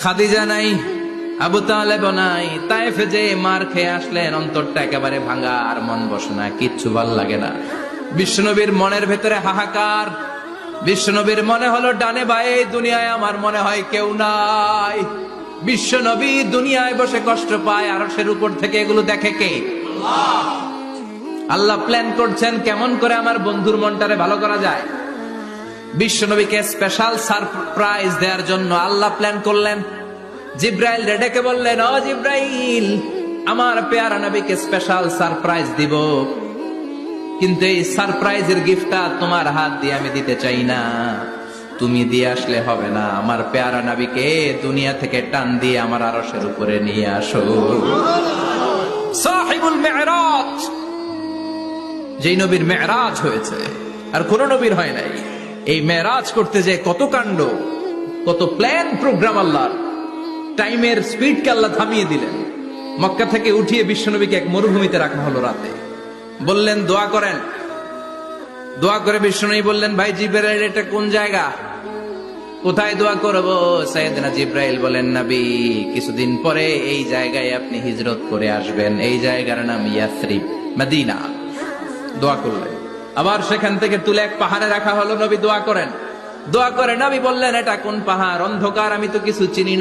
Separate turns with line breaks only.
খাদিজা নাই, আবু তালেব নাই, তায়েফে যে মার খেয়ে আসলেন, অন্তরটা একেবারে ভাঙা, আর মন বসে না, কিচ্ছু ভাল লাগে না। বিশ্বনবীর মনের ভেতরে হাহাকার। বিশ্বনবীর মনে হলো ডানে বায়ে দুনিয়ায় আমার মনে হয় কেউ নাই। বিশ্বনবী দুনিয়ায় বসে কষ্ট পায়, আরশের উপর থেকে এগুলো দেখে কে? আল্লাহ প্ল্যান করছেন কেমন করে আমার বন্ধুর মনটারে ভালো করা যায়। বিশ্বনবীকে স্পেশাল সারপ্রাইজ দেওয়ার জন্য আল্লাহ প্ল্যান করলেন। জিব্রাইল ডেকে বললেন, ও জিব্রাইল, আমার পেয়ারা নবীকে স্পেশাল সারপ্রাইজ দিব, কিন্তু এই সারপ্রাইজের গিফটটা তোমার হাত দিয়ে আমি দিতে চাই না, তুমি দিয়ে আসলে হবে না। আমার পেয়ারা নবীকে দুনিয়া থেকে টান দিয়ে আমার আরশের উপরে নিয়ে আসো। সাহিবুল মেরাজ, যেই নবীর মেরাজ হয়েছে আর কোন নবীর হয় নাই। এই মেরাজ করতে যে কত কাণ্ড, কত প্ল্যান প্রোগ্রাম আল্লাহর। টাইমের স্পিডকে আল্লাহ থামিয়ে দিলেন। মক্কা থেকে উঠিয়ে বিশ্বনবীকে এক মরুভূমিতে রাখা হলো রাতে। বললেন দোয়া করেন। দোয়া করে বিশ্বনবী বললেন, ভাই জিব্রাইল, এটা কোন জায়গা, কোথায় দোয়া করব? সাইয়েদনা জিব্রাইল বলেন, নবী, কিছুদিন পরে এই জায়গায় আপনি হিজরত করে আসবেন, এই জায়গার নাম ইয়াসরিব, মদিনা। দোয়া করলেন। আবার সেখান থেকে তুলে এক পাহাড়ে রাখা হলো, নবী দোয়া করেন। দোয়া করে নবী বললেন, এটা কোন পাহাড়? অন্ধকার, আমি তো কিছু চিনি না।